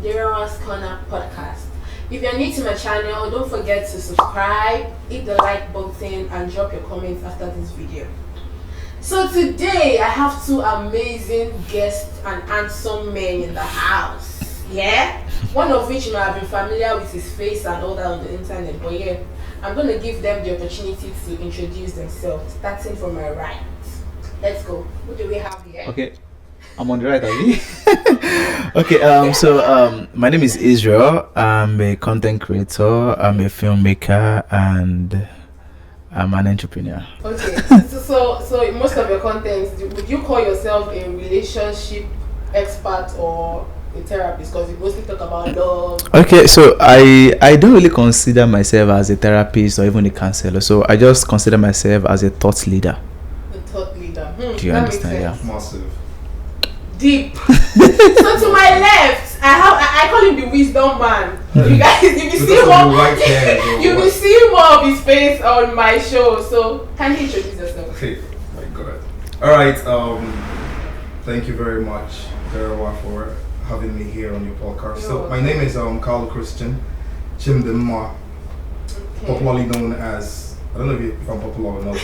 Derewas Corner podcast. If you're new to my channel, don't forget to subscribe, hit the like button, and drop your comments after this video. So today I have two amazing guests and handsome men in the house. Yeah, one of which you might have been familiar with his face and all that on the internet, but yeah, I'm going to give them the opportunity to introduce themselves, starting from my right. Let's go. Who do we have here? Okay, I'm on the right, Abby. Okay, so my name is Israel. I'm a content creator, I'm a filmmaker, and I'm an entrepreneur. Okay, so most of your content, would you call yourself a relationship expert or a therapist? Because you mostly talk about love. Okay, so I don't really consider myself as a therapist or even a counselor. So I just consider myself as a thought leader. A thought leader. Do you understand? Yeah. Massive. Deep. So to my left, I call him the wisdom man. You guys, you will see more of his face on my show. So can you introduce yourself? Okay, my God. All right. Thank you very much, Derewa, for having me here on your podcast. So my name is Carl Christian Chimdinma, popularly known as, I don't know if I'm popular or not,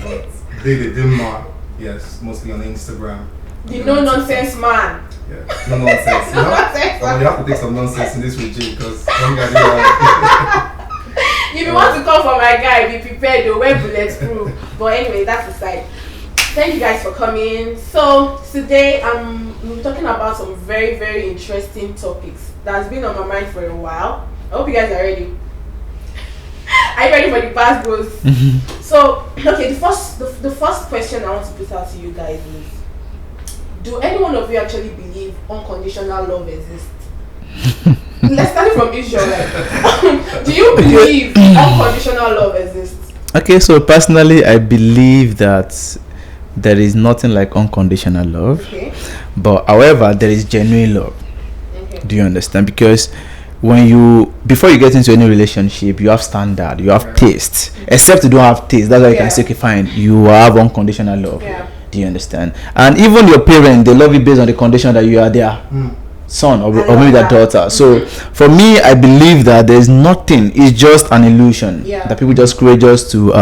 but DEDE DINMA. Yes, mostly on Instagram. The no nonsense man. Yeah, no nonsense. No nonsense. You have to take some nonsense in this regime because some guy. If you want to come for my guy, be prepared. Though, wear bulletproof. But anyway, that's aside. Thank you guys for coming. So today we're talking about some very, very interesting topics that's been on my mind for a while. I hope you guys are ready. Are you ready for the past bros? So okay, the first question I want to put out to you guys is, do any one of you actually believe unconditional love exists? Let's start from Israel. Do you believe unconditional love exists? Okay, so personally, I believe that there is nothing like unconditional love. Okay. But however, there is genuine love. Okay. Do you understand? Because before you get into any relationship, you have standard, you have taste. Except you don't have taste, that's why you can say, okay, fine, you have unconditional love. Yeah. Do you understand? And even your parents, they love you based on the condition that you are their son or maybe their daughter. So for me, I believe that there is nothing. It's just an illusion that people just create just to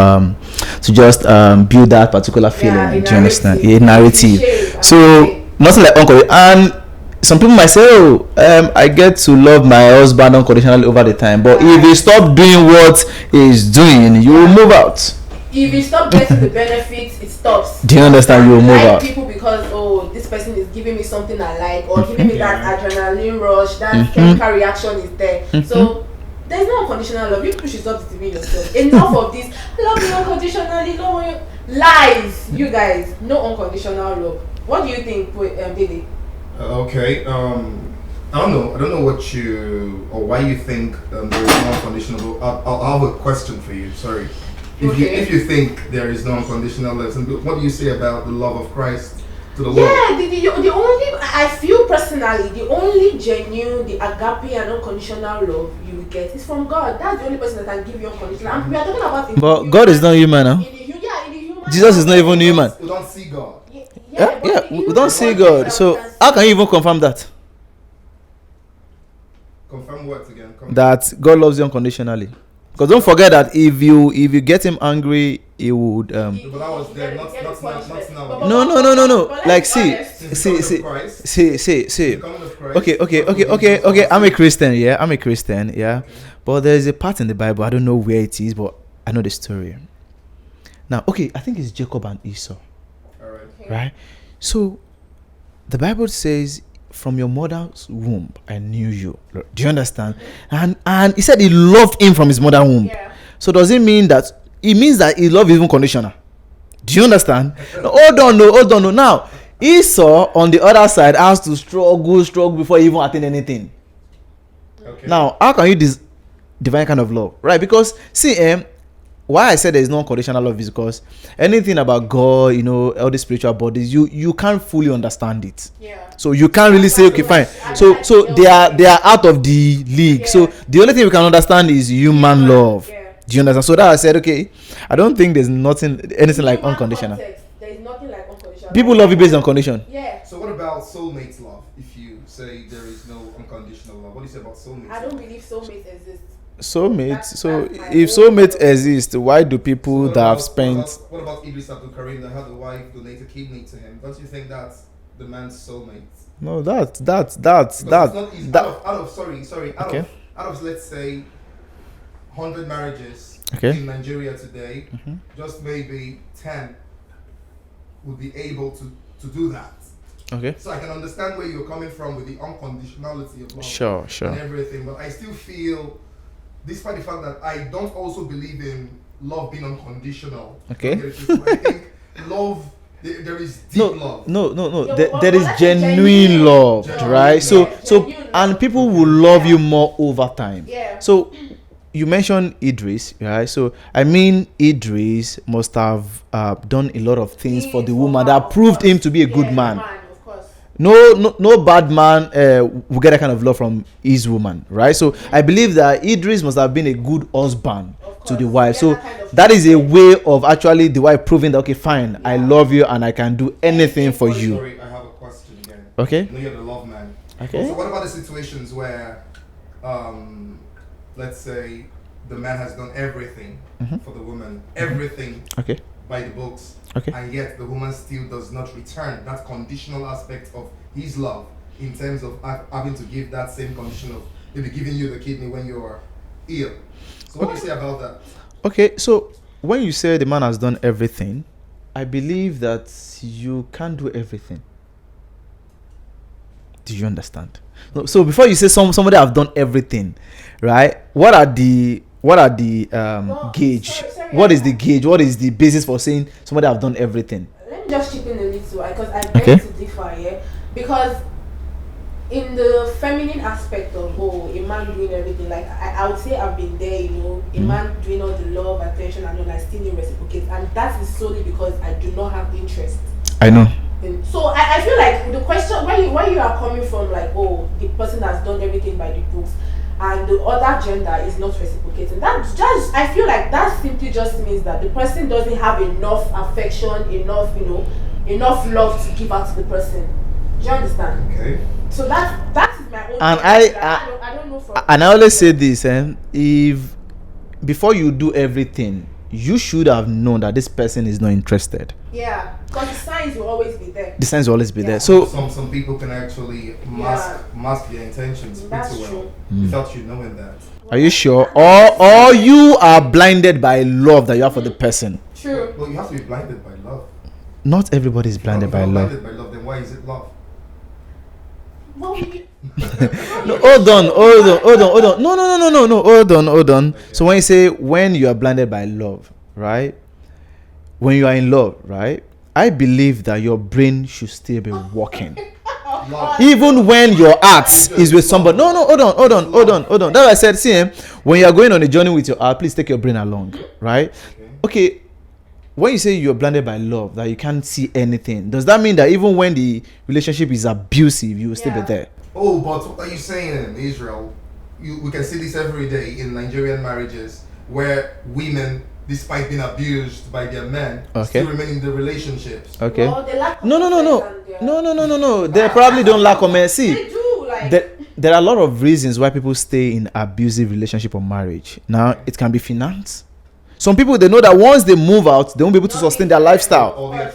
build that particular feeling. Do you understand? A narrative. So nothing like unconditional. And some people might say, I get to love my husband unconditionally over the time. But if you stop doing what he's doing, you will move out. If you stop getting the benefits, it stops. Do you understand? You will move out. People because this person is giving me something I like, or giving me that adrenaline rush, that chemical reaction is there. So there's no unconditional love. You people should stop deceiving yourself. Enough of this. Love you unconditionally. Love you. Lies, you guys. No unconditional love. What do you think, Dede? Okay. I don't know. I don't know what why you think there is no unconditional love. I'll have a question for you. Sorry. If you think there is no unconditional love, what do you say about the love of Christ to the world? Yeah, the only, I feel personally, the only genuine, the agape and unconditional love you will get is from God. That's the only person that can give you unconditional. And we are talking about. But God is not human, huh? Jesus is not even human. We don't see God. We don't see God. So how can you even confirm that? Confirm what again? That God loves you unconditionally. Because don't forget that if you get him angry, he would But that was there, not now. No. Like see. Okay. I'm a Christian, yeah. But there is a part in the Bible, I don't know where it is, but I know the story. Now, okay, I think it's Jacob and Esau. All right. Right? So the Bible says, from your mother's womb I knew you. Do you understand? And he said he loved him from his mother's womb. Yeah. So does it mean that he love is even conditional? Do you understand? Hold on. No. Now Esau on the other side has to struggle before he even attain anything. Okay. Now how can you divine kind of love, right? Because see, why I said there is no unconditional love is because anything about God, all the spiritual bodies, you can't fully understand it. Yeah. So you can't really say, okay, fine. So they are out of the league. Yeah. So the only thing we can understand is human love. Yeah. Do you understand? So that I said, okay, I don't think there's anything like unconditional. Context, there is nothing like unconditional People love you based on condition. Yeah. So what about soulmate love? If you say there is no unconditional love, what do you say about soulmate? I don't believe soulmates exist. If soulmate exists, why do people that have spent? What about Idris Abdul Karim that had a wife donate a kidney to him? Don't you think that's the man's soulmate? No, Out of let's say 100 marriages in Nigeria today, just maybe 10 would be able to do that. Okay. So I can understand where you're coming from with the unconditionality of love. Sure. And everything, but I still feel, despite the fact that I don't also believe in love being unconditional. Okay. I think love, there is deep love. No. There is genuine love, right? So and people will love you more over time. Yeah. So you mentioned Idris, right? So I mean, Idris must have done a lot of things for the woman that proved him to be a good man. No bad man will get that kind of love from his woman, right? So I believe that Idris must have been a good husband to the wife. So that is a way of actually the wife proving that, okay, fine, I love you and I can do anything for you. Sorry, I have a question again. Okay. I know you're the love man. Okay. So what about the situations where, let's say, the man has done everything for the woman, everything by the books, and yet the woman still does not return that conditional aspect of his love in terms of having to give that same condition of maybe giving you the kidney when you're ill. So what do you say about that? Okay, so when you say the man has done everything, I believe that you can't do everything. Do you understand? So before you say somebody have done everything, right? What are the gauge? Sorry, what is the gauge? What is the basis for saying somebody have done everything? Let me just chip in a little, because I beg to differ here. Because in the feminine aspect of a man doing everything, like I would say I've been there, a man doing all the love, attention, and all, I still need reciprocate, and that is solely because I do not have interest. I know. So I feel like the question where you are coming from, like, the person has done everything by the books and the other gender is not reciprocating, I feel like that simply just means that the person doesn't have enough affection, enough love to give out to the person. Do you understand? Okay. So that is my own. And I don't know from. And I always say this, if before you do everything, you should have known that this person is not interested. Yeah, because the signs will always be there. The signs will always be there. So some people can actually mask their intentions pretty well without you knowing that. Are you sure? Or you are blinded by love that you have for the person? True. Well, you have to be blinded by love. Not everybody is blinded by love. Blinded by love, then why is it love? Well, No, hold on. No, hold on. Okay. So when you say when you are blinded by love, right? When you are in love, right? I believe that your brain should still be working. Even when your heart is with somebody. No, hold on. That's why I said, see, when you are going on a journey with your heart, please take your brain along, right? Okay. When you say you're blinded by love, that you can't see anything, does that mean that even when the relationship is abusive, you will still be there? Oh, but what are you saying in Israel? We can see this every day in Nigerian marriages where women, despite being abused by their men, still remain in the relationships. Okay. Well, they lack No. They probably don't lack mercy. They do. Like, there are a lot of reasons why people stay in abusive relationship or marriage. Now, it can be finance. Some people, they know that once they move out, they won't be able to sustain their lifestyle. Or they are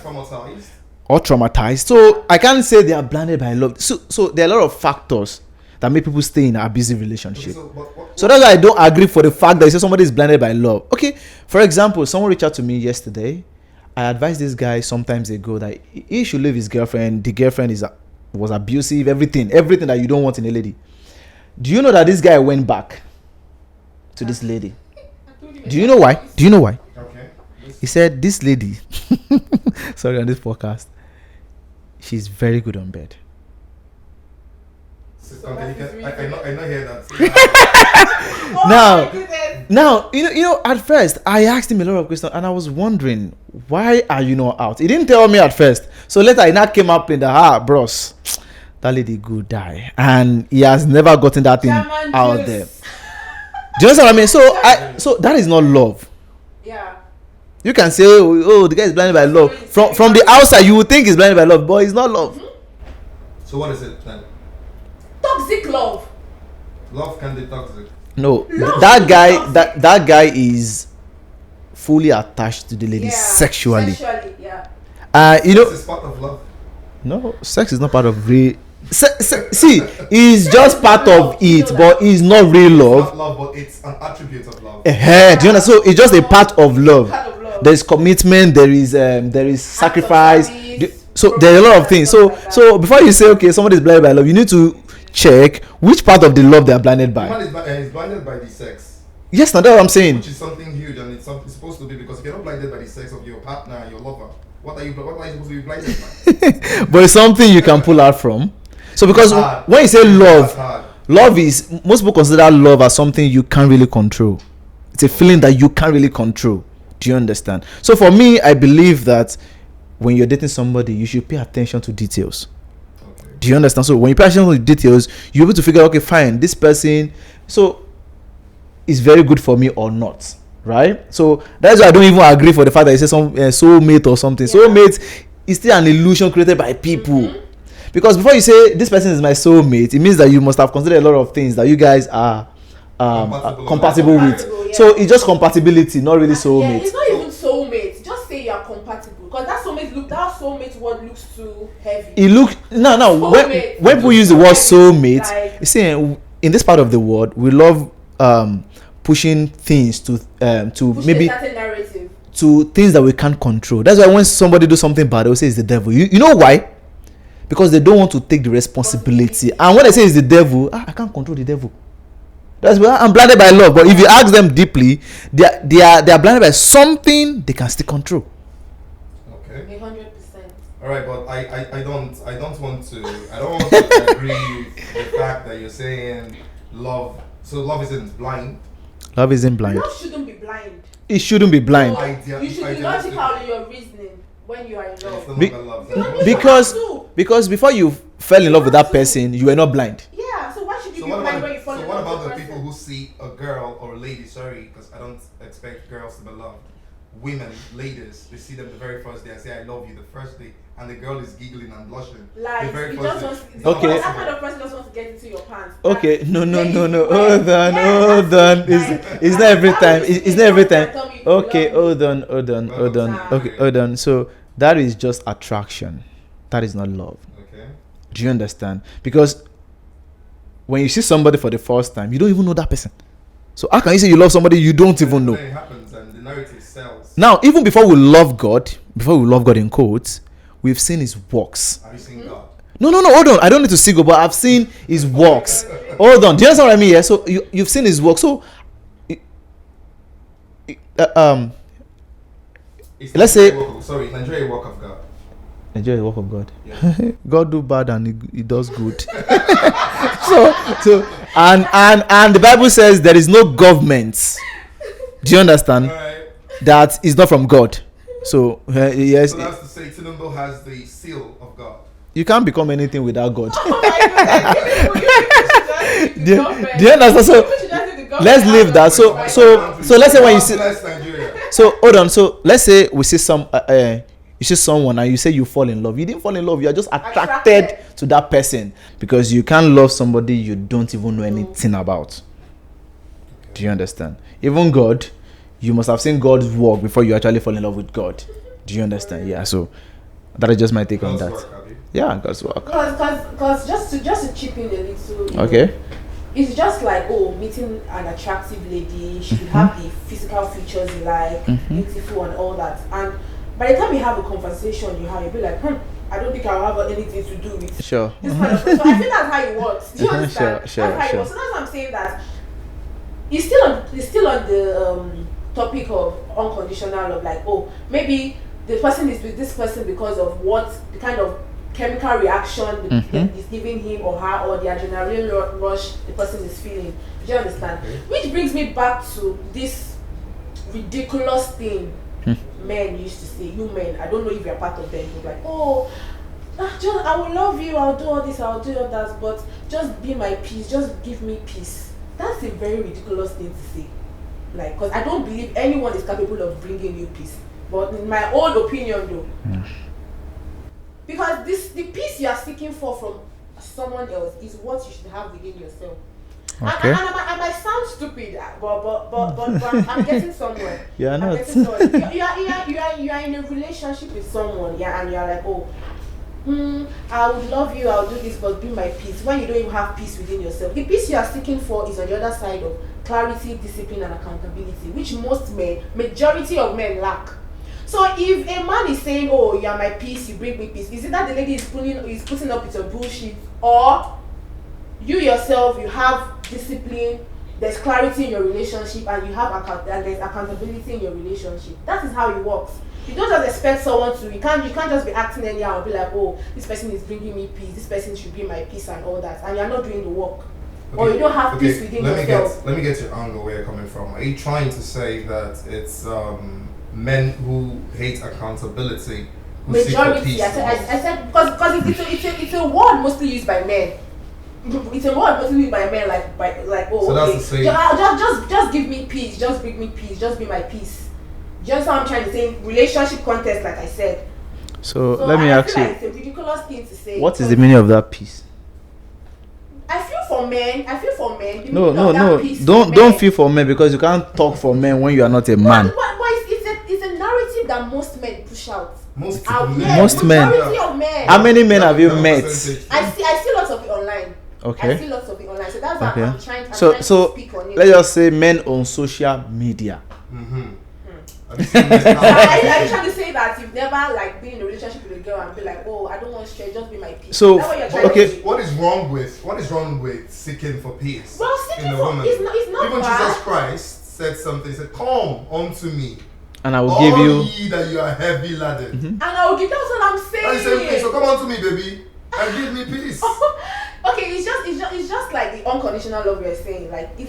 traumatized. So I can't say they are blinded by love. So there are a lot of factors that make people stay in an abusive relationship. So that's why I don't agree for the fact that you say somebody is blinded by love. Okay, for example, someone reached out to me yesterday. I advised this guy sometimes ago that he should leave his girlfriend. The girlfriend was abusive, everything that you don't want in a lady. Do you know that this guy went back to this lady? Do you know why? Okay. He said this lady, sorry, on this podcast, she's very good on bed. I know hear that. Now, at first I asked him a lot of questions and I was wondering, why are you not out? He didn't tell me at first. So later it now came up in the bros, that lady good die, and he has never gotten that thing out there. Do you understand what I mean? So that is not love. Yeah. You can say, oh, the guy is blinded by love. From the outside, you would think he's blinded by love, but it's not love. So what is it then? Toxic love. Love can be toxic. No, that guy is fully attached to the lady sexually. You know, sex is part of love. No, sex is not part of real. See, it's just part of it, but it's not real love. It's not love, but it's an attribute of love. Do you understand? So it's just a part of love. There is commitment. There is sacrifice. So there are a lot of things. So before you say, okay, somebody is blinded by love, you need to check which part of the love they are blinded by. Is blinded by the sex. Yes, now that's what I'm saying. Which is something huge, and it's supposed to be, because if you're not blinded by the sex of your partner and your lover, what are you supposed to be blinded by? But it's something you can pull out from. So because when you say love is, most people consider love as something you can't really control. It's a feeling that you can't really control. Do you understand? So for me, I believe that when you're dating somebody, you should pay attention to details. Okay. Do you understand? So when you pay attention to details, you're able to figure out, okay, fine, this person is very good for me or not. Right? So that's why I don't even agree for the fact that you say some soulmate or something. Yeah. Soulmate is still an illusion created by people. Because before you say this person is my soulmate, it means that you must have considered a lot of things that you guys are compatible with. Yeah. So it's just compatibility, not really soulmate. Yeah, it's not even soulmate. Just say you are compatible. Because that soulmate word looks too heavy. It looks when people use the word soulmate, like, you see, in this part of the world, we love pushing things to maybe to things that we can't control. That's why when somebody do something bad, they will say it's the devil. You know why? Because they don't want to take the responsibility. And when they say it's the devil, I can't control the devil. That's why I'm blinded by love. But if you ask them deeply, they are blinded by something they can still control. Okay. 100%. All right, but I don't want to agree with the fact that you're saying love. So love isn't blind. Love isn't blind. Love shouldn't be blind. It shouldn't be blind. So you should be logical in your reasoning when you are in love. Because before you fell in love with that person, you were not blind. Yeah, so why should you be blind when you fall in love? So what about the people who see a girl or a lady, because I don't expect girls to be loved. Women, ladies, they see them the very first day. I say I love you the first day, and the girl is giggling and blushing. Like, the very first day. Okay. That kind of person just wants to get into your pants. Okay, no. Hold on. It's not every time. It's not every time. Okay, hold on. Okay, hold on. So that is just attraction. That is not love. Okay. Do you understand? Because when you see somebody for the first time, you don't even know that person. So how can you say you love somebody you don't even know? It happens, and the narrative sells. Now, even before we love God in quotes, we've seen his works. Have you seen God? No, hold on. I don't need to see God, but I've seen his works. Hold on. Do you understand what I mean? Yeah. So you've seen his works. So let's say Nigeria work of God. Nigeria the work of God. Yeah. God do bad and he does good. so and the Bible says there is no government. Do you understand? Right. That is not from God. So yes. So that's to say Tinubu has the seal of God. You can't become anything without God. Oh my goodness. Do you understand? So let's leave that. So let's say when you see. So hold on. So let's say we see you see someone and you say you fall in love. You didn't fall in love. You are just attracted to that person, because you can't love somebody you don't even know anything about. Okay. Do you understand? Even God, you must have seen God's work before you actually fall in love with God. Do you understand? Yeah. So that is just my take on that. Yeah, God's work. Because just to chip in a little. Okay. It's just like meeting an attractive lady. She should have the physical features you like, beautiful and all that. And by the time you have a conversation, you'll be like, I don't think I'll have anything to do with this kind of thing. So I think that's how it works. Do you understand? Sure. That's how it works. So that's why I'm saying that it's still on the topic of unconditional love. Like, maybe the person is with this person because of what the kind of chemical reaction is giving him or her, or the adrenaline rush the person is feeling. Do you understand? Okay. Which brings me back to this ridiculous thing men used to say. You men, I don't know if you're part of them. You're like, I will love you, I'll do all this, I'll do all that, but just be my peace, just give me peace. That's a very ridiculous thing to say. Like, because I don't believe anyone is capable of bringing you peace. But in my own opinion though, because the peace you are seeking for from someone else is what you should have within yourself. Okay. And I might sound stupid, but I'm getting somewhere. Yeah, no. You are in a relationship with someone, yeah, and you are like, oh, I would love you, I'll do this, but be my peace. When you don't even have peace within yourself, the peace you are seeking for is on the other side of clarity, discipline, and accountability, which majority of men lack. So if a man is saying, oh, you are my peace, you bring me peace, is it that the lady is putting up with your bullshit, or you yourself, you have discipline, there's clarity in your relationship, and you have there's accountability in your relationship? That is how it works. You don't just expect someone to, you can't just be acting anyhow and be like, oh, this person is bringing me peace, this person should be my peace and all that, and you're not doing the work. Okay. Or you don't have peace within yourself. Let me get your angle where you're coming from. Are you trying to say that it's men who hate accountability who majority? I said because it's a word mostly used by men. It's a word mostly used by men, like oh, so okay, that's the same. Just give me peace, just bring me peace, just be my peace. Just how I'm trying to say, relationship context, like I said. So let me ask you, it's a ridiculous thing to say. what is the meaning of that peace? I feel for men. No. Don't feel for men, because you can't talk for men when you are not a man. But it's a narrative that most men push out. Most men. Of men. How many men have you met? I see lots of it online. Okay. I see lots of it online. So that's why I'm trying to speak on it. Let's just say men on social media. Are you trying to say that you've never been in a relationship with a girl and be like, oh, I don't want stress, just be my peace? So what is wrong with seeking for peace? Well, seeking for woman? It's not even bad. Jesus Christ said something. He said, "Come unto me, and I will all give you ye that you are heavy laden." And I will give. That's what I'm saying. And he said, so come unto me, baby, and give me peace. Okay, it's just like the unconditional love we're saying. Like it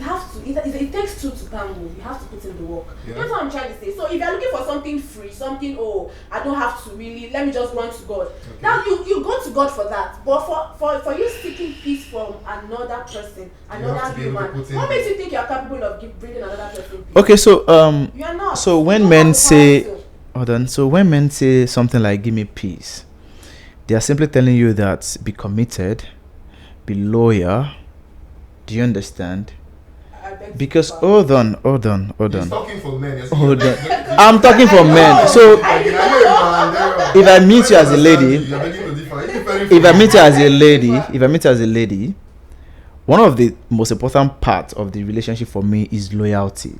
takes two to tango. You have to put in the work. Yeah. That's what I'm trying to say. So if you're looking for something free, something, oh, I don't have to really, let me just run to God. Okay. Now you go to God for that. But for you seeking peace from another person, another human, what makes you think you're capable of bringing another person peace? Okay, so you are not. So when men say, so when men say something like "give me peace," they are simply telling you that be committed, be loyal. Do you understand? Because hold on. He's talking for men. Hold on. I'm talking for men. So if I meet you as a lady, one of the most important parts of the relationship for me is loyalty.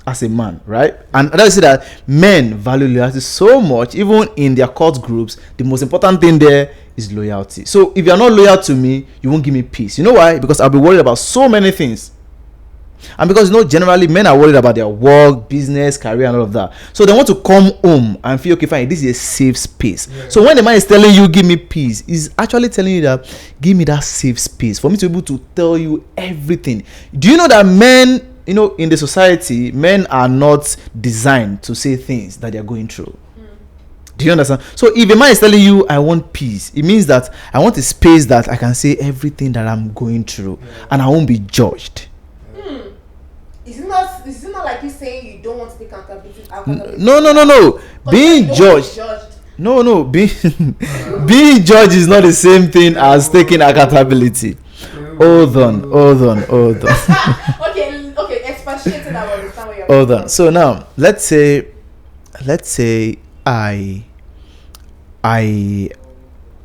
As a man, right? And I say that men value loyalty so much. Even in their cult groups, the most important thing there is loyalty. So if you are not loyal to me, you won't give me peace. You know why? Because I'll be worried about so many things. And because generally men are worried about their work, business, career, and all of that. So they want to come home and feel, okay, fine, this is a safe space. Yeah. So when the man is telling you, give me peace, he's actually telling you that, give me that safe space for me to be able to tell you everything. Do you know that men, in the society, men are not designed to say things that they're going through? Do you understand? So if a man is telling you, I want peace, it means that I want a space that I can say everything that I'm going through, and I won't be judged. Is it not like you saying you don't want to take accountability? No. Being judged. No. Being judged is not the same thing as taking accountability. Hold on. Okay, expatiate that one. Understand where you're Hold on. So now, let's say I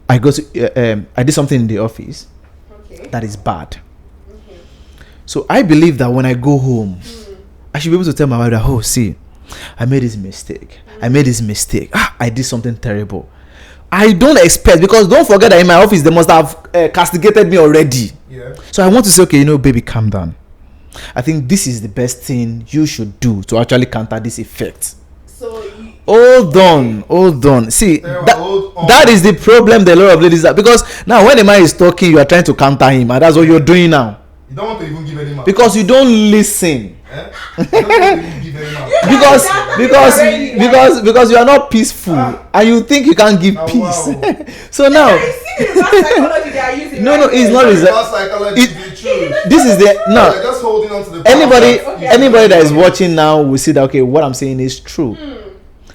go to I did something in the office that is bad. So I believe that when I go home, I should be able to tell my wife that, oh, see, I made this mistake. I did something terrible. I don't expect, because don't forget that in my office they must have castigated me already. Yeah. So I want to say, okay, baby, calm down. I think this is the best thing you should do to actually counter this effect. So hold on. See, that is the problem that a lot of ladies have, because now when a man is talking, you are trying to counter him, and that's what you're doing now. You don't want to even give any mark. Because you don't listen. Because you are not peaceful, and you think you can't give peace. Wow. So now, no, it's not reverse psychology. This is just holding on to the anybody that is watching now will see that, okay, what I'm saying is true.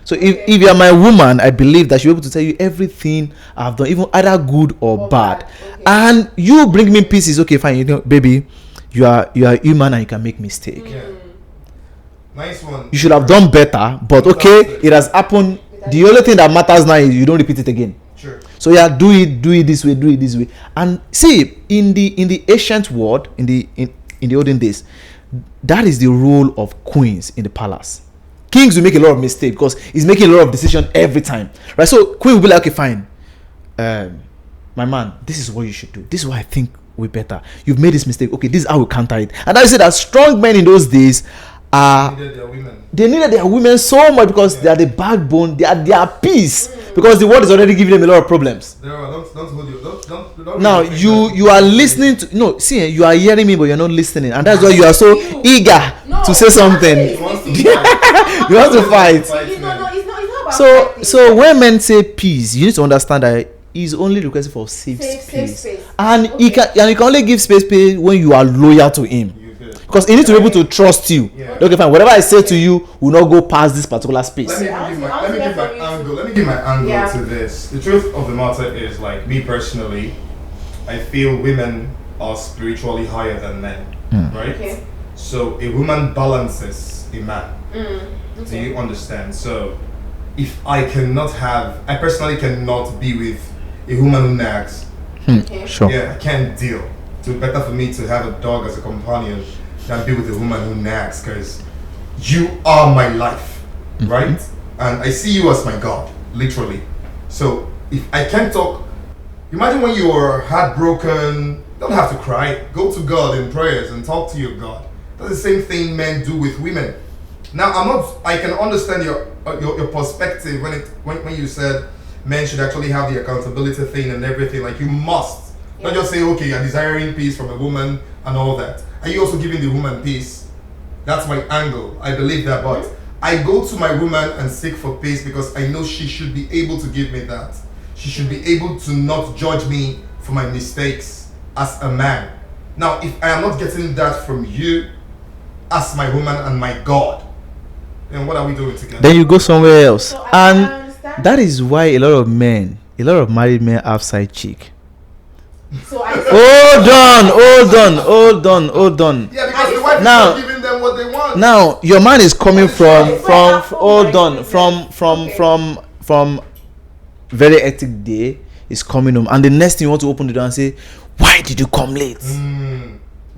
So if you are my woman, I believe that she'll be able to tell you everything I've done, even either good or bad. Okay. And you bring me peace is okay, fine. You know, baby, you are human and you can make mistake. Yeah. Nice one. You should have done better, but okay, it has happened. The only thing that matters now is you don't repeat it again. Sure. So yeah, do it this way. And see, in the ancient world, in the olden days, that is the role of queens in the palace. Kings will make a lot of mistakes because he's making a lot of decisions every time, right? So queen will be like, okay, fine, my man, this is what you should do. This is what I think we better. You've made this mistake. Okay, this is how we counter it. And I say that strong men in those days they needed their women so much because they are the backbone. They are their peace because the world is already giving them a lot of problems. Now you are listening to you are hearing me, but you're not listening, and that's why you are so eager to say something. You want to fight. So when men say peace, you need to understand that he's only requesting for safe space. And he can only give space when you are loyal to him. Because he needs to be able to trust you. Yeah. Okay, fine. Whatever I say to you will not go past this particular space. Let me give my angle to this. The truth of the matter is, like, me personally, I feel women are spiritually higher than men. Right? Okay. So a woman balances a man. Okay. Do you understand? So if I personally cannot be with a woman who nags. Okay. Sure. Yeah, I can't deal. It's better for me to have a dog as a companion than be with a woman who nags, because you are my life, right? And I see you as my God, literally. So if I can't talk, imagine when you are heartbroken, don't have to cry. Go to God in prayers and talk to your God. That's the same thing men do with women. Now I can understand your perspective when you said men should actually have the accountability thing and everything. Like, you must not just say, okay, you're desiring peace from a woman and all that. Are you also giving the woman peace? That's my angle. I believe that, but I go to my woman and seek for peace because I know she should be able to give me that. She should be able to not judge me for my mistakes as a man. Now, if I am not getting that from you as my woman and my God, then what are we doing together? Then you go somewhere else. So and that is why a lot of married men have side chick. So hold on. Yeah, because the wife is not giving them what they want. Now your man is coming from very hectic day. Is coming home, and the next thing you want to open the door and say, "Why did you come late?"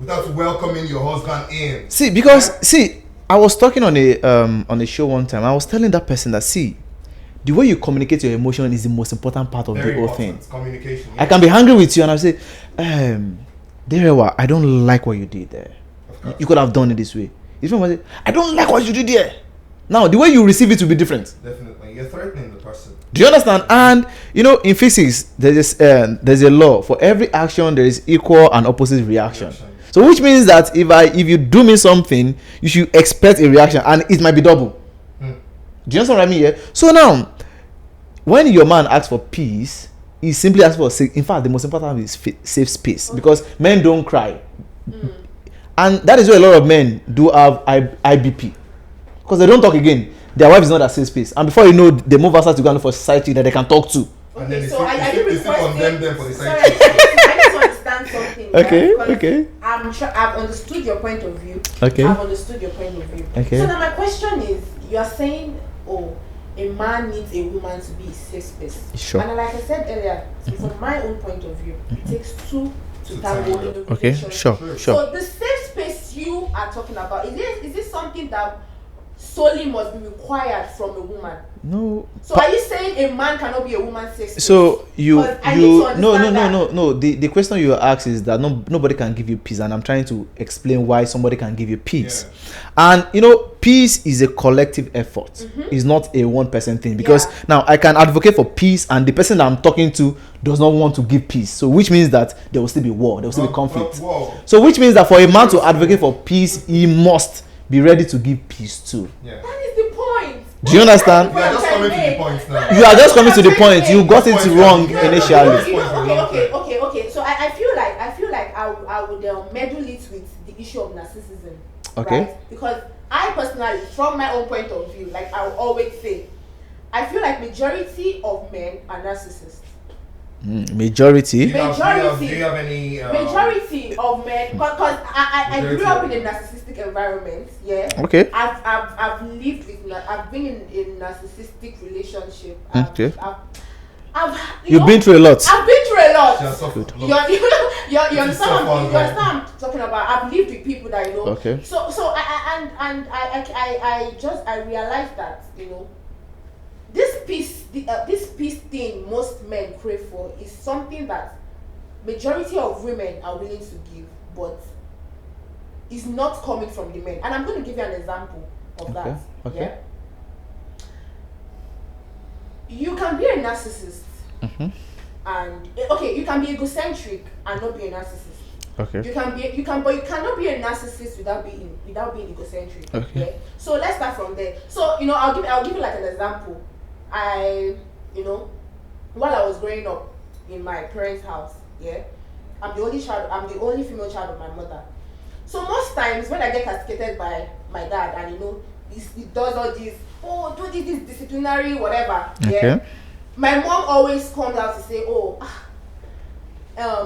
Without welcoming your husband in. See, I was talking on a show one time. I was telling that person that, see, the way you communicate your emotion is the most important part of the whole thing. Communication. Yeah. I can be angry with you and I say, Derewa, I don't like what you did there. You could have done it this way. If someone say, I don't like what you did there. Now, the way you receive it will be different. Definitely. You're threatening the person. Do you understand? And, in physics, there's a law. For every action, there is equal and opposite reaction. So, which means that if you do me something, you should expect a reaction, and it might be double. Do you understand what I mean here? So now, when your man asks for peace, he simply asks for safe. In fact, the most important is safe space, because men don't cry, and that is why a lot of men do have IBP, because they don't talk again. Their wife is not a safe space, and before you know, they move outside to go and look for society that they can talk to. And then they still condemn them for the side. I just understand something. Okay. I've understood your point of view. Okay. I've understood your point of view. Okay. So now my question is, you are saying, a man needs a woman to be a safe space. Sure. And like I said earlier, from my own point of view, it takes two to tango in a relationship. Sure. So the safe space you are talking about, is this something that solely must be required from a woman? No. So are you saying a man cannot be a woman's safe space? So no. The The question you ask is that nobody can give you peace, and I'm trying to explain why somebody can give you peace. Yeah. And peace is a collective effort. It's not a one person thing, because now I can advocate for peace, and the person that I'm talking to does not want to give peace. So which means that there will still be war, there will still be conflict. So which means that for a man to advocate for peace, he must be ready to give peace too. Yeah. That is the point. Do you understand? You are just coming to the point now. You are just coming to the point. You got it wrong initially. Okay. So I feel like I would meddle it with the issue of narcissism. Okay. Right? Because I personally, from my own point of view, like I will always say, I feel like majority of men are narcissists. Majority. Do you have any? Majority of men, because I grew up in a narcissistic environment. Yeah. Okay. I've lived with. I've been in narcissistic relationship. Okay. You've been through a lot. I've been through a lot. Good. You understand what I'm talking about. I've lived with people that you know. Okay. So I realized that this peace thing most men crave for is something that majority of women are willing to give, but is not coming from the men. And I'm going to give you an example of that. Okay. Yeah. You can be a narcissist, and you can be egocentric and not be a narcissist. Okay. But you cannot be a narcissist without being egocentric. Okay. Yeah? So let's start from there. So I'll give you like an example. While I was growing up in my parents' house, yeah, I'm the only female child of my mother. So most times when I get castigated by my dad, and he does all this, do this disciplinary whatever, yeah. Okay. My mom always comes out to say,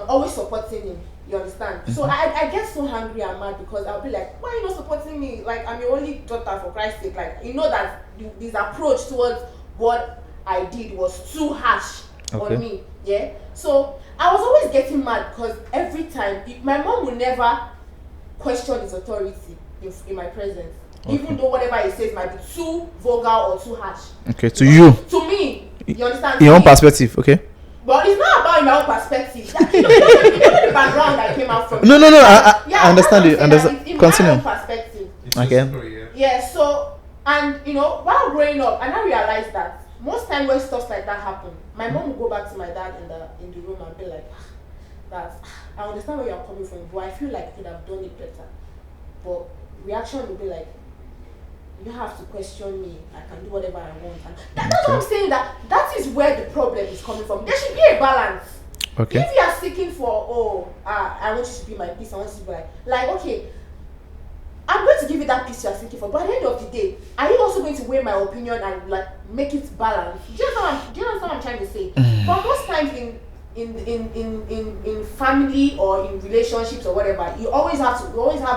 always supporting him. You understand? So I get so angry and mad because I'll be like, why are you not supporting me? Like, I'm your only daughter, for Christ's sake. Like, that this approach towards what I did was too harsh on me. Yeah. So I was always getting mad because every time my mom would never question his authority in my presence. Even though whatever he says might be too vulgar or too harsh. Okay, to you. To me. You understand? Your own perspective, okay? But it's not about my own perspective. You know the background I came out from. No. I understand you. Continue. My own perspective. Okay. Yeah. So, and while growing up, and I realized that most time when stuff like that happen, my mom will go back to my dad in the room and be like, "That I understand where you're coming from, but I feel like you could have done it better." But reaction will be like, you have to question me. I can do whatever I want. And that's what I'm saying. That is where the problem is coming from. There should be a balance. Okay. If you are seeking for, I want you to be my peace. I want you to be like, okay, I'm going to give you that peace you are seeking for. But at the end of the day, are you also going to weigh my opinion and like make it balanced? Do you understand what I'm trying to say? But most times in family or in relationships or whatever, you always have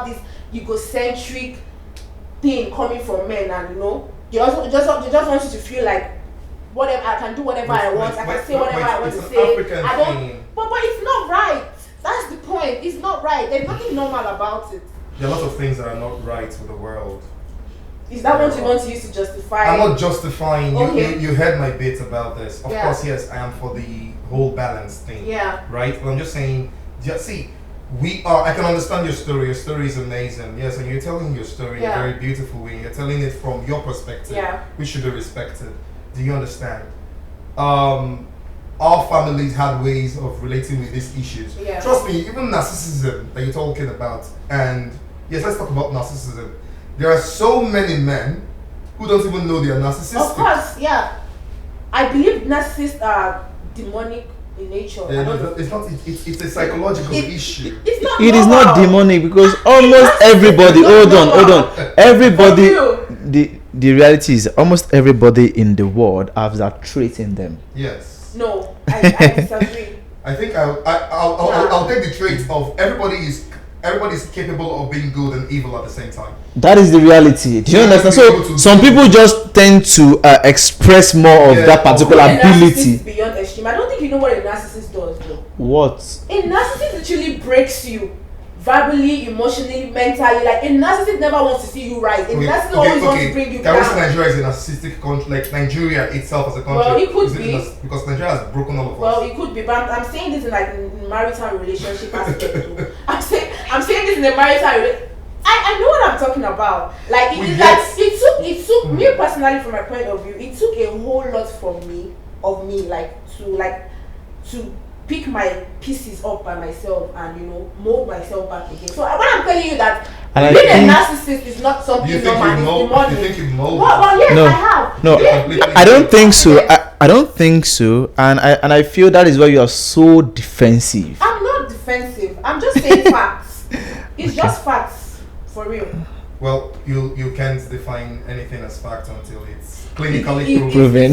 this egocentric thing coming from men, and they just want you to feel like whatever I can do, whatever I want, I can say whatever I want to say. I don't, but it's not right. That's the point. It's not right. There's nothing normal about it. There are lots of things that are not right with the world. Is that what you want to use to justify? I'm not justifying. Okay. You heard my bit about this. Of course, yes, I am for the whole balance thing. Yeah. Right? But I'm just saying, see, I can understand your story. Your story is amazing. Yes, and you're telling your story in a very beautiful way. You're telling it from your perspective, which should be respected. Do you understand? Our families had ways of relating with these issues. Yeah. Trust me, even narcissism that you're talking about, and yes, let's talk about narcissism. There are so many men who don't even know they are narcissistic. Of course, yeah. I believe narcissists are demonic in nature. It's a psychological issue. It is not demonic because almost everybody, hold on. Everybody, the reality is almost everybody in the world has that trait in them. Yes. No, I disagree. I think I'll take the trait of everybody's capable of being good and evil at the same time. That is the reality. Do you understand? So some people just tend to express more of that particular ability. Beyond extreme. I don't think you know what a narcissist does, though. What? A narcissist literally breaks you verbally, emotionally, mentally. Like, a narcissist never wants to see you rise. A narcissist always wants to bring you down. Nigeria is a narcissistic country, like Nigeria itself as a country. Well, it could be. Because Nigeria has broken all of us. Well, it could be, but I'm saying this in like marital relationship aspect. I'm saying this in a marital relationship. I know what I'm talking about. Like, it took me personally, from my point of view, it took a whole lot from me, to pick my pieces up by myself and mold myself back again. So when I'm telling you that being a narcissist is not something normal, you think you mold? Well, yes, no, I have. No, I don't think so. I don't think so, and I feel that is why you are so defensive. I'm not defensive. I'm just saying facts. It's just facts, for real. Well, you can't define anything as fact until it's clinically proven.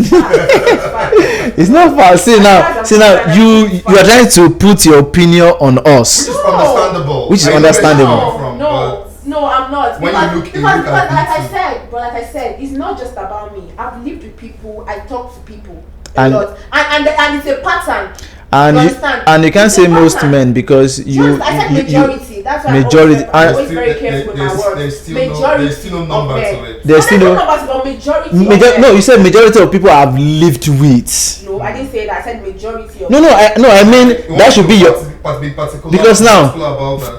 It's not fact. See now, you are trying to put your opinion on us. Which is understandable. Which is understandable. No, I'm not. When because, you look because at like I said, it's not just about me. I've lived with people. I talk to people a And- lot, and it's a pattern. And you can't say most men because I said majority. That's why majority. I'm always very careful with my words. There's still no number to it. There's still no numbers, but majority. No, you said majority of people I've lived with. No, I didn't say that. I said majority of. I mean that should be your. Because now,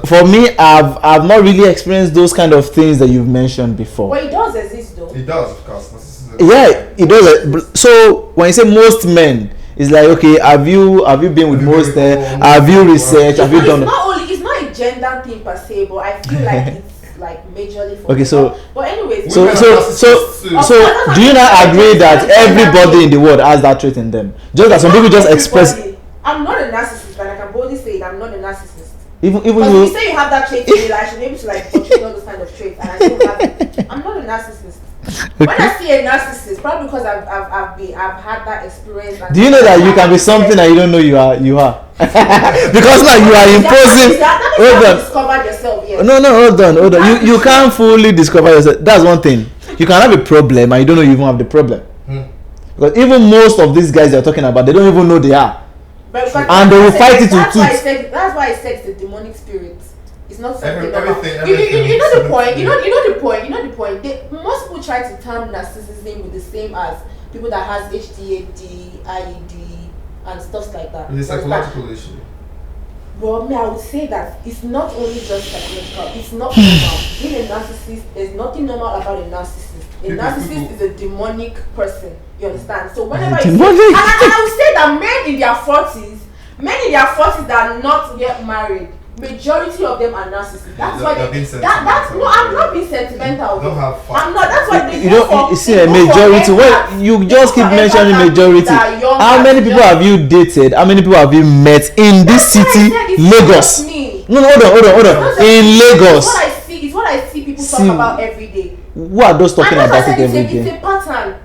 for me, I've not really experienced those kind of things that you've mentioned before. But it does exist, though. It does, of course. Yeah, it does. So when you say most men, it's like, okay, have you been with most? Have you researched? Have you done? It's not a gender thing per se, but I feel like it's like majorly for. Okay, so but anyways. So do you not agree that everybody in the world has that trait in them? Just that some people just express. I'm not a narcissist, but I can boldly say it. I'm not a narcissist. Even you say you have that trait in me, like I should be able to like portray all those kind of traits, and I don't have it. I'm not a narcissist. Okay. When I see a narcissist, probably because I've had that experience. Do you know that you can be something that you don't know you are? Because now you are imposing. Hold on. Discovered yourself, yes. No, hold on. You can't fully discover yourself. That's one thing. You can have a problem and you don't know you even have the problem. Because even most of these guys you're talking about, they don't even know they are. And they will fight it to tooth. That's why I said it's the demonic spirit. It's not something everything. You know the point. You know the point. Most people try to term narcissism with the same as people that has HDAD, IED, and stuff like that. It's a psychological issue. Well, I would say that it's not only just psychological. It's not normal. Being a narcissist, there's nothing normal about a narcissist. A narcissist is a demonic person. You understand? So whenever and I would say that men in their 40s that are not yet married, majority of them are narcissists. That's why I'm not being sentimental. Don't have fun. I'm not. That's why they you see a majority. Well, you just keep mentioning majority. How many people have you dated? How many people have you met in this city, Lagos? No, hold on. In Lagos. It's what I see people talk about every day. Who are those talking about it every day? It's a pattern.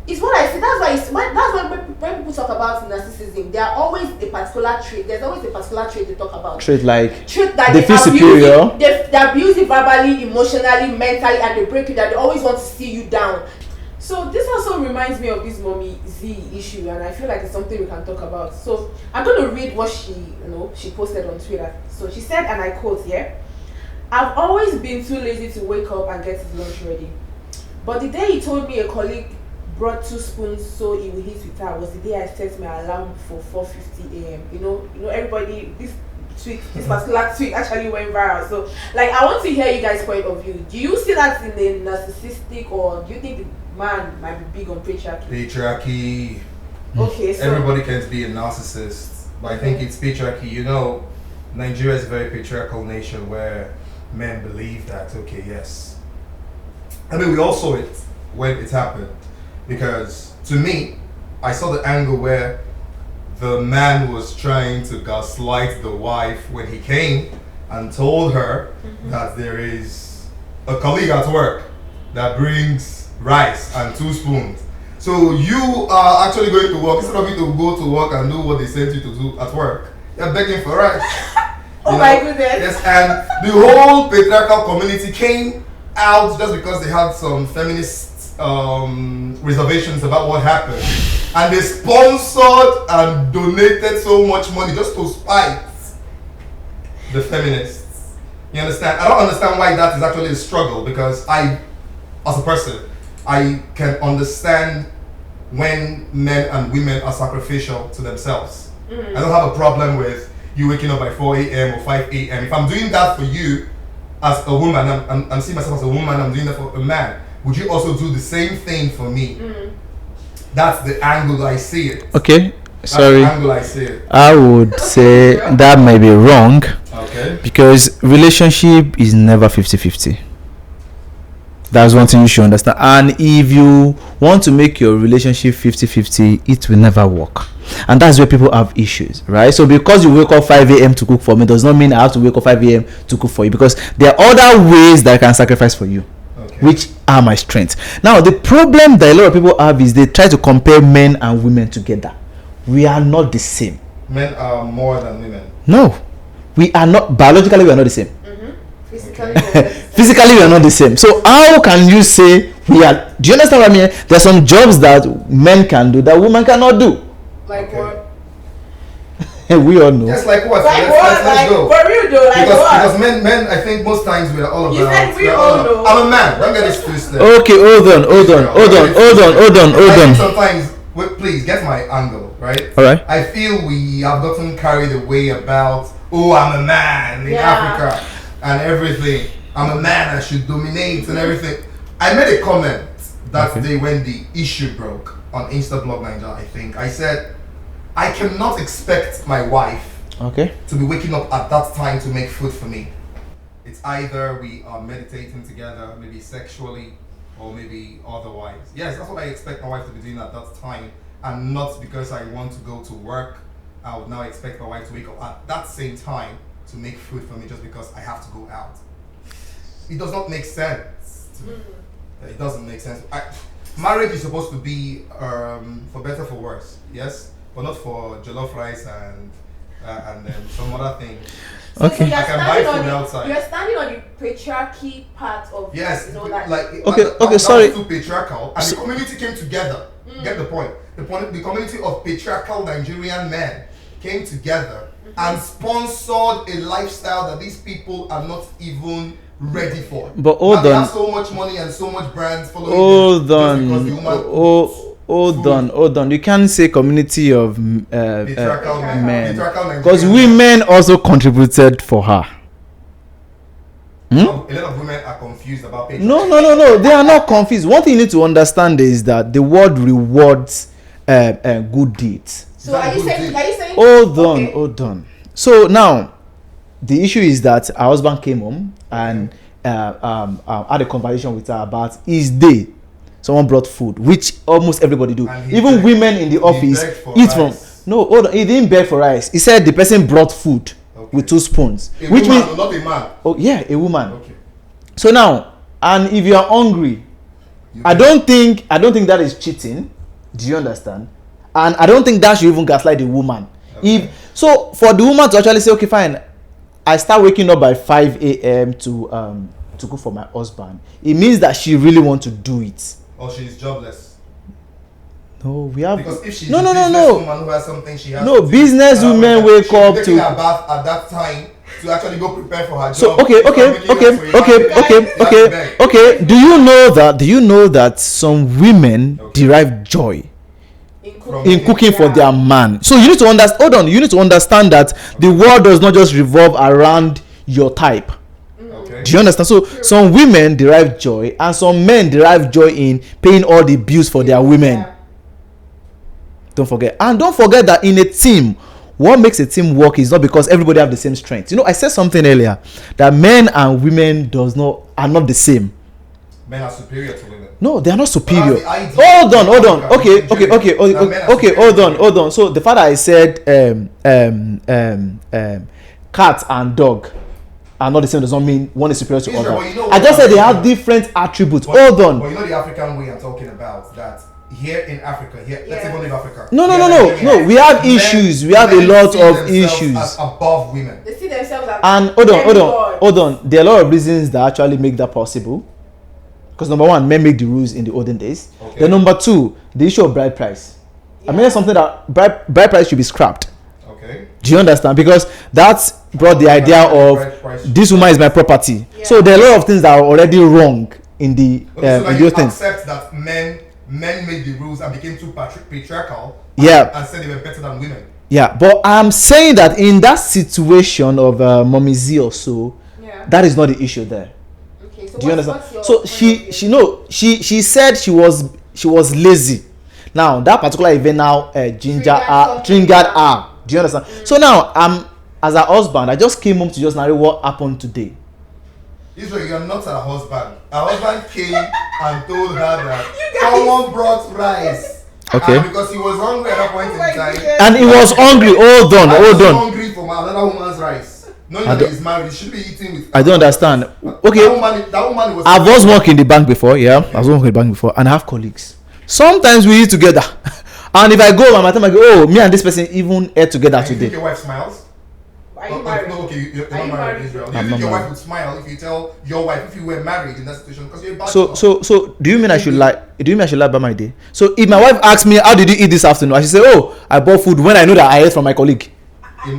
It's what I see. That's why when people talk about narcissism, there are always a particular trait. There's always a particular trait they talk about. Trait that they feel superior. They abuse you verbally, emotionally, mentally, and they break you. That they always want to see you down. So this also reminds me of this Mommy Zee issue, and I feel like it's something we can talk about. So I'm going to read what she posted on Twitter. So she said, and I quote here, "I've always been too lazy to wake up and get his lunch ready. But the day he told me a colleague brought 2 spoons so he would eat with her was the day I set my alarm for 4:50 a.m. You know, everybody, this particular tweet actually went viral. So, like, I want to hear you guys' point of view. Do you see that in a narcissistic, or do you think the man might be big on patriarchy? Patriarchy. Okay, so everybody can't be a narcissist, but I think it's patriarchy. You know, Nigeria is a very patriarchal nation where men believe that, okay, yes. I mean, we all saw it when it happened. Because to me, I saw the angle where the man was trying to gaslight the wife when he came and told her that there is a colleague at work that brings rice and 2 spoons. So you are actually going to work, instead of you to go to work and do what they sent you to do at work, you're begging for rice. My goodness. Yes, and the whole patriarchal community came out just because they had some feminist reservations about what happened, and they sponsored and donated so much money just to spite the feminists. You understand? I don't understand why that is actually a struggle, because I, as a person, I can understand when men and women are sacrificial to themselves. I don't have a problem with you waking up by 4 a.m. or 5 a.m. If I'm doing that for you as a woman, I'm seeing myself as a woman, I'm doing that for a man. Would you also do the same thing for me? That's the angle I see it. Okay, sorry. That's the angle I see it. I would say that may be wrong. Okay. Because relationship is never 50-50. That's one thing you should understand. And if you want to make your relationship 50-50, it will never work. And that's where people have issues, right? So because you wake up 5 a.m. to cook for me does not mean I have to wake up 5 a.m. to cook for you, because there are other ways that I can sacrifice for you. which are my strengths. Now, the problem that a lot of people have is they try to compare men and women together. We are not the same. Men are more than women. No, we are not. Biologically, we are not the same. Physically, we are not the same. So how can you say we are? Do you understand what I mean? There are some jobs that men can do that women cannot do. Like what? We all know. Just like what? Like Let's go. For real though, like because men, I think most times we are all about. You said we all know. I'm a man. Don't get this twisted. Okay, hold on. Sometimes, please get my angle, right? All right. I feel we have gotten carried away about, I'm a man in Africa and everything. I'm a man, I should dominate and everything. I made a comment that day when the issue broke on Instablog Nigeria, I think. I said, I cannot expect my wife to be waking up at that time to make food for me. It's either we are meditating together, maybe sexually, or maybe otherwise. Yes, that's what I expect my wife to be doing at that time, and not because I want to go to work. I would now expect my wife to wake up at that same time to make food for me just because I have to go out. It does not make sense to me. It doesn't make sense. Marriage is supposed to be for better, for worse, yes, but not for jollof rice and some other thing. Okay. So I can buy food outside. You're standing on the patriarchy part of yes, that. like okay, sorry. Too patriarchal, and the community came together. Get the point? The community of patriarchal Nigerian men came together and sponsored a lifestyle that these people are not even ready for. But hold on. They have so much money and so much brands following hold them. Hold on. You can't say community of patriarchal men because women also contributed for her. A lot of women are confused about patriarchy. No. They are not confused. One thing you need to understand is that the world rewards good deeds. So are you saying? Hold on. So now, the issue is that her husband came home and had a conversation with her about his day. Someone brought food, which almost everybody do. Even women in the office eat from. No, hold on. He didn't beg for rice. He said the person brought food with 2 spoons, which means not a man. Oh yeah, a woman. Okay. So now, and if you are hungry, I don't think that is cheating. Do you understand? And I don't think that should even gaslight the woman. Okay. So for the woman to actually say, okay, fine, I start waking up by 5 a.m. to cook for my husband, it means that she really wants to do it. Or she's jobless. No, we have. Because if she's no. woman who has something she has no, to business women wake up to taking a bath at that time to actually go prepare for her job. So okay. Do you know that some women derive joy in cooking for their man? So you need to understand. Hold on, you need to understand that the world does not just revolve around your type. Okay. Do you understand? So some women derive joy, and some men derive joy in paying all the bills for their women. Yeah. Don't forget that in a team, what makes a team work is not because everybody have the same strength. You know, I said something earlier that men and women are not the same. Men are superior to women. No, they are not superior. Hold on. Okay. Hold on. So the father I said cat and dog are not the same does not mean one is superior to other. I just said they have different attributes. Hold on. But you know the African way I'm talking about, that here in Africa, let's even leave Africa. No. We have issues. We have a lot of issues. As above women. They see themselves as. And hold on. There are a lot of reasons that actually make that possible. Because number one, men make the rules in the olden days. Okay. Then number two, the issue of bride price. Yeah. I mean, something that bride price should be scrapped. Okay. Do you understand? Because that's brought the idea of this woman is my property. Yeah. So there are a lot of things that are already wrong in the so you accept that men made the rules and became too patriarchal. And said they were better than women. Yeah, but I'm saying that in that situation of Mommy Zee or so, that is not the issue there. Okay, so do you understand? So she said she was lazy. Now that particular event now triggered her. Do you understand? So now as a husband, I just came home to just narrate what happened today. Israel, you're not her husband. Her husband came and told her that someone brought rice. Okay. And because he was hungry at that point in time. And he was hungry. Hold on. Hungry for another woman's rice. No, he's married. He should be eating with. I don't understand. Okay. That woman was. I was working in the bank before. Yeah, I was working in the bank before, and I have colleagues. Sometimes we eat together, and if I go by my time, I go, oh, me and this person even ate together today. You think your wife smiles? Are you married? No, okay, you're not married in Israel. Do you think your wife would smile if you tell your wife if you were married in that situation? Because you're a bachelor. So do you mean I should lie? Do you mean I should lie about my day? So if my wife asks me, how did you eat this afternoon? I should say, oh, I bought food when I know that I ate from my colleague. No.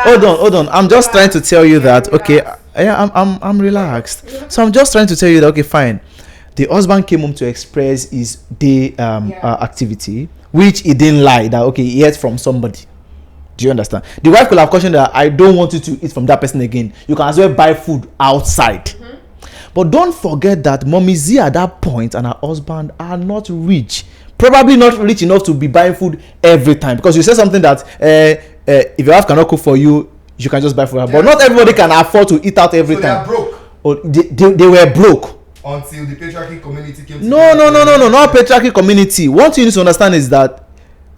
Hold on. I'm just trying to tell you that. Okay, I'm relaxed. So I'm just trying to tell you that. Okay, fine. The husband came home to express his day activity, which he didn't lie that. Okay, he ate from somebody. Do you understand? The wife could have questioned that. I don't want you to eat from that person again. You can as well buy food outside. Mm-hmm. But don't forget that Mommy Zee at that point and her husband are not rich. Probably not rich enough to be buying food every time, because you said something that if your wife cannot cook for you, you can just buy for her. But not everybody can afford to eat out every time. They are broke. Oh, they were broke until the patriarchy community came. No, not patriarchy community. One thing you need to understand is that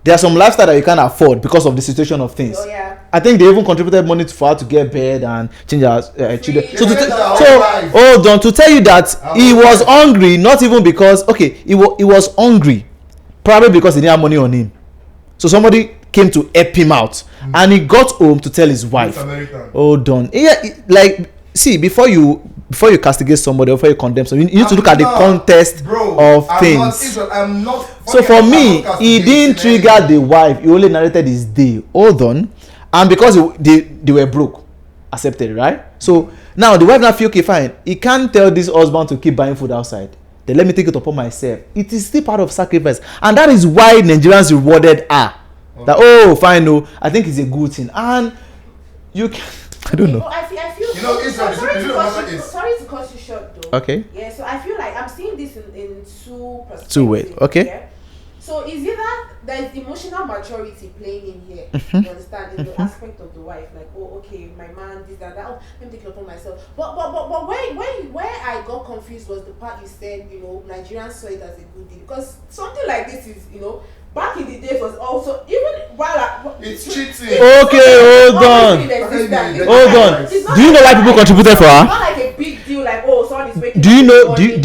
there are some lifestyle that you can't afford because of the situation of things. Oh, yeah. I think they even contributed money for her to get bed and change her children. So hold on, to tell you that he was hungry, not even because he was hungry. Probably because he didn't have money on him. So somebody came to help him out. And he got home to tell his wife. Hold on. Yeah, see, before you castigate somebody or before you condemn somebody, you need to look at the context of things. I'm not so for me, he didn't trigger the wife. He only narrated his day. Hold on. And because they were broke. Accepted, right? So now the wife now feel, okay, fine. He can't tell this husband to keep buying food outside. Then let me take it upon myself. It is still part of sacrifice, and that is why Nigerians rewarded her. Okay. That fine, no, I think it's a good thing, and you can. I don't know. I feel. Sorry to cut you short, though. Okay. Yeah, so I feel like I'm seeing this in two perspectives. Two ways. Okay. Yeah? So is it that there's emotional maturity playing in here? Mm-hmm. You understand? In the aspect of the wife, like, oh, okay, my man, this, that. Oh, let me take it upon myself. But where I got confused was the part you said, Nigerians saw it as a good deal, because something like this is, back in the days was also, even while it's cheating. Okay, hold on. Do you know why people contributed for her? It's not like a big deal, like, oh, someone is waking do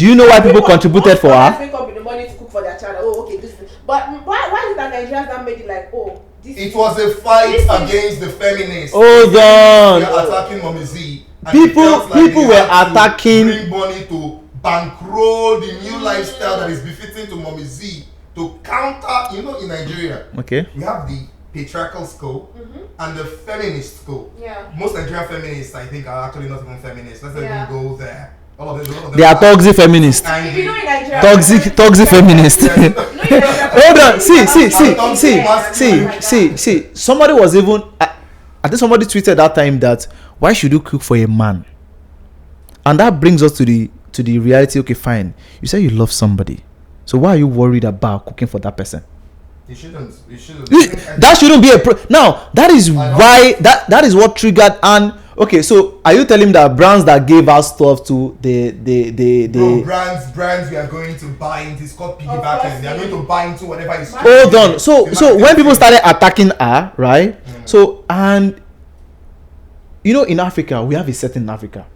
you know why people contributed for her? Wake up in the morning to cook for their child. Oh, okay, this. But why is that Nigerians that made it like, oh, this? It was a fight against the feminists. Hold on. They are attacking Mommy Zee. People were attacking. Bring money to bankroll the new lifestyle that is befitting to Mommy Zee to counter. In Nigeria, okay, we have the patriarchal school and the feminist school. Yeah. Most Nigerian feminists, I think, are actually not even feminists. Let's even go there. All of them they are toxic feminists. If you know in Nigeria, toxic feminists. Hold on. See. Somebody was even. I think somebody tweeted that time that why should you cook for a man? And that brings us to the reality. Okay, fine. You say you love somebody, so why are you worried about cooking for that person? You shouldn't. That shouldn't be now. That is why that is what triggered. And okay, so are you telling me that brands that gave us stuff to the brands we are going to buy into, it's called piggybacking. They are going to buy into whatever is. Hold on. So when people started attacking her, right? So, and in Africa, we have a setting in Africa.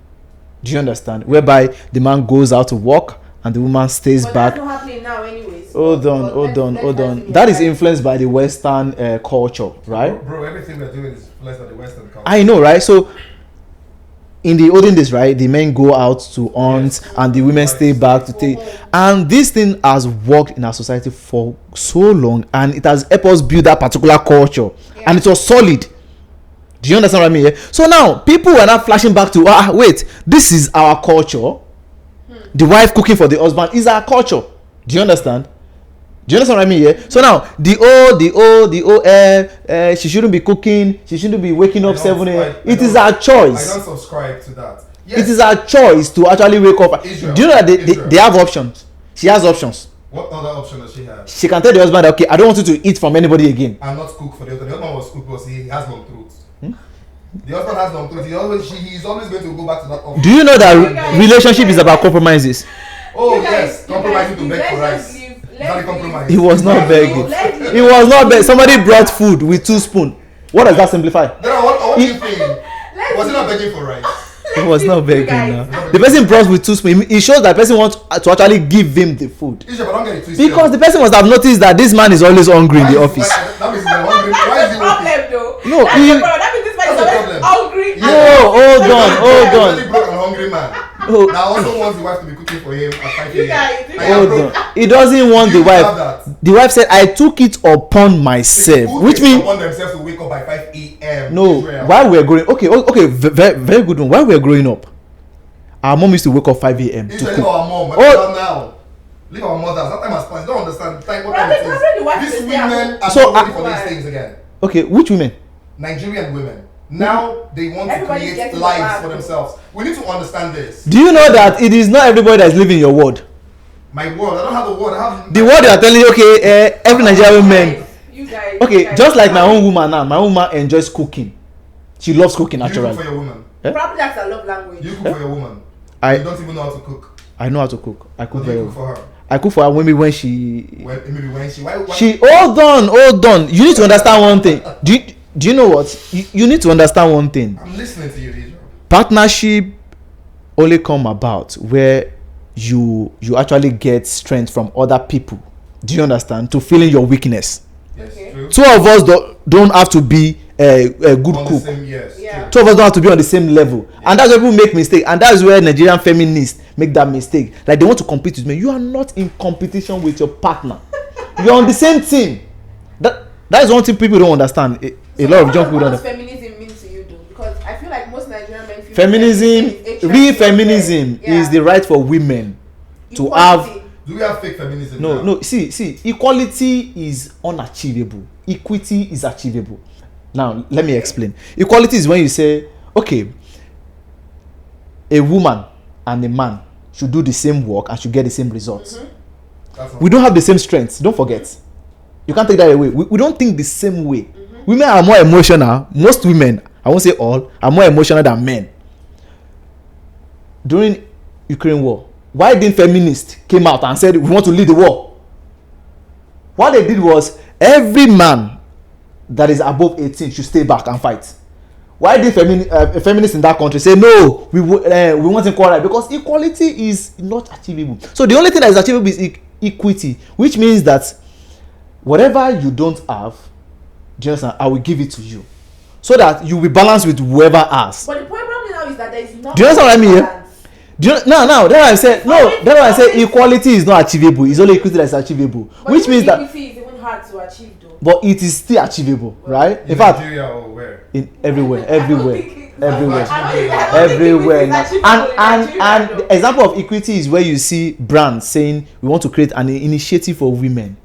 Do you understand? Whereby the man goes out to work and the woman stays back. That's not happening now anyways. Hold on. That is influenced by the Western culture, right? Bro, everything we're doing is influenced by the Western culture. I know, right? So in the olden days, right, the men go out to hunt and the women stay back to take. And this thing has worked in our society for so long, and it has helped us build that particular culture, and it was solid. Do you understand what I mean? Yeah? So now people are now flashing back to wait, this is our culture. The wife cooking for the husband is our culture. Do you understand? Do you understand what I mean? Yeah. So now she shouldn't be cooking. She shouldn't be waking up 7 a.m. It is our choice. I don't subscribe to that. Yes. It is our choice to actually wake up. Israel. Do you know that they have options? She has options. What other option does she have? She can tell the husband, okay, I don't want you to eat from anybody again. I'm not cook for the husband. The husband was cook because he has long throat. The husband has long throat. He's always going to go back to that option. Do you know that relationship is about compromises? Oh yes, compromising to beg for rice. He was not begging. He was not begging. Somebody brought food with 2 spoons. What does that simplify? What do you think? Was he not begging for rice? It was not begging. The person brought with 2 spoons. It shows that person wants to actually give him the food. Because the person must have noticed that this man is always hungry in the office. That means he's hungry. Why is he working? No, that means this man is always hungry. No, hold on. He's a broke and hungry man. Oh. Now also wants the wife to be cooking for him at 5 a.m. Hold on. He doesn't want the wife. The wife said, I took it upon myself. Which means upon themselves to wake up by 5 a.m. No, while we're growing okay, very, very good one. While we're growing up, our mom used to wake up 5 a.m. to cook. Our mom, now. Leave our mothers. That time has passed. You don't understand the time. What time it is. These women are not ready for these things again. Okay, which women? Nigerian women. Now they want to create lives for themselves. We need to understand this. Do you know that it is not everybody that is living your world? My world. I don't have the word. I have the word you are telling. Okay, every Nigerian woman. You guys. Okay, just like my own woman now. My own woman enjoys cooking. She loves cooking naturally. You cook for your woman. Probably that's a love language. You cook for your woman. You don't even know how to cook. I know how to cook. I cook very well. For her? I cook for her maybe when she. Why? She hold on. You need to understand one thing. Do you know what? You need to understand one thing. I'm listening to you, Israel. Partnership only come about where you actually get strength from other people. Do you understand? To fill in your weakness. Yes, okay. true. Two of us don't have to be a good on cook. Yeah. Two of us don't have to be on the same level. Yeah. And that's where people make mistake. And that's where Nigerian feminists make that mistake. Like they want to compete with me. You are not in competition with your partner. You're on the same team. That is one thing people don't understand. A lot of young people don't understand. What does feminism mean to you though? Because I feel like most Nigerian men feel real feminism is the right for women to have. Do we have fake feminism? No. See, equality is unachievable. Equity is achievable. Now, let me explain. Equality is when you say, okay, a woman and a man should do the same work and should get the same results. We don't have the same strengths. Don't forget. You can't take that away. We don't think the same way. Women are more emotional. Most women, I won't say all, are more emotional than men. During Ukraine war, why didn't feminists came out and said we want to lead the war? What they did was every man that is above 18 should stay back and fight. Why did feminists in that country say no? We want equality, because equality is not achievable. So the only thing that is achievable is equity, which means that whatever you don't have, do you understand? I will give it to you, so that you will be balanced with whoever has. But the problem now is that there is no. Do you understand what I mean? Yeah? Now that's why I said no. That's why I said equality is not achievable. It's only equity that is achievable, but which means that equity is even hard to achieve, though. But it is still achievable, right? In fact, Nigeria or where? In everywhere. And the example of equity is where you see brands saying we want to create an initiative for women.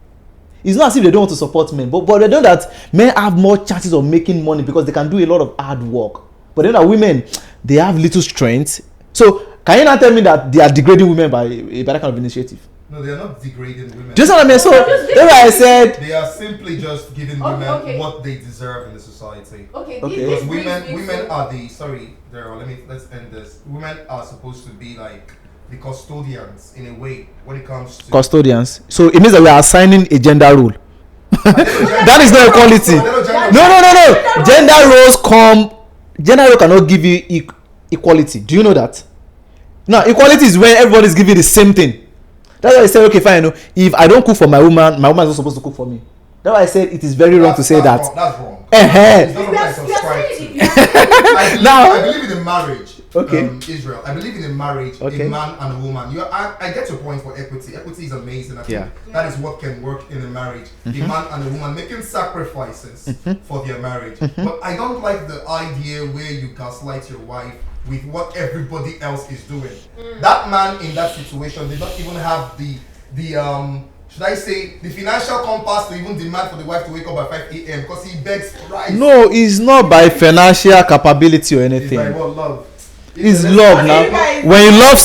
It's not as if they don't want to support men, but they know that men have more chances of making money because they can do a lot of hard work. But they know that women, they have little strength. So can you not tell me that they are degrading women by that kind of initiative? No, they are not degrading women. Just what I mean. So that's why I said they are simply just giving women what they deserve in the society. Okay. Because women are the let's end this. Women are supposed to be like the custodians in a way when it comes to custodians. So it means that we are assigning a gender role. That is not equality. No. Gender role cannot give you equality. Do you know that? Now, equality is when everybody is giving the same thing. That's why I said, okay, fine. If I don't cook for my woman is not supposed to cook for me. That's why I said it is very wrong to say that. That's wrong. I believe in a marriage. Okay. Israel. I believe in a marriage, a man and a woman. I get your point for equity. Equity is amazing. I think that is what can work in a marriage. A man and a woman making sacrifices for their marriage. But I don't like the idea where you gaslight your wife with what everybody else is doing. That man in that situation did not even have the should I say the financial compass to even demand for the wife to wake up by 5 a.m. because he begs for rice. No, it's not by financial capability or anything. It's by what love. It's love now. When you love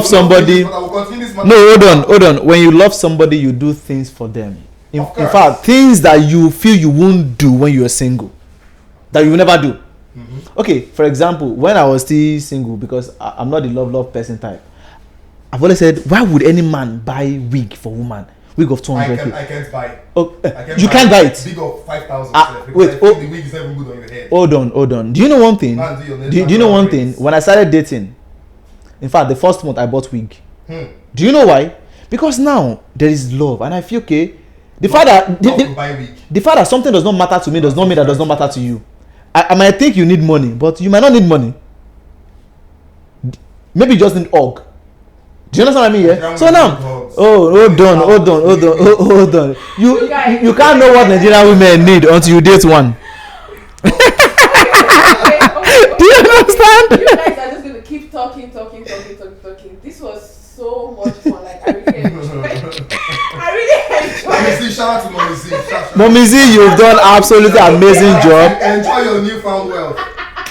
somebody, no, hold on. When you love somebody, you do things for them. In fact, things that you feel you won't do when you are single, that you will never do. Okay, for example, when I was still single, because I'm not the love person type, I've always said, why would any man buy wig for woman? Wig of 200k. I can't buy it. Oh, you can't buy it. Wig of 5,000. Wait. The wig is never good on your head. Hold on. Do you know one thing? Do you know one thing? When I started dating, in fact, the first month I bought wig. Do you know why? Because now there is love, and I feel okay. The fact that something does not matter to me does not mean that does not matter to you. I might think you need money, but you might not need money. Maybe you just need hug. Do you understand what I mean? Yeah. So now, hold on. You can't know what Nigerian women need until you date one. Do you understand? You guys are just gonna keep talking. This was so much fun. Like I really enjoyed. Mommy Zee, shout out to Mommy Zee. Mommy Zee, you've done absolutely amazing job. Enjoy your newfound wealth.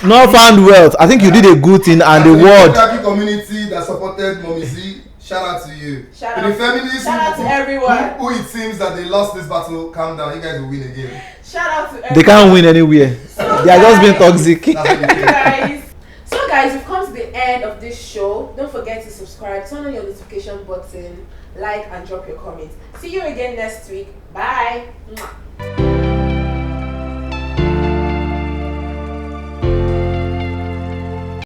Not found wealth. I think you did a good thing, and the world. The community that supported Mommy Zee, shout out to you. Shout out to everyone. Who it seems that they lost this battle, calm down. You guys will win again. Shout out to everyone. They can't win anywhere. So they are just being toxic. Guys, we've come to the end of this show. Don't forget to subscribe, turn on your notification button, like, and drop your comments. See you again next week. Bye.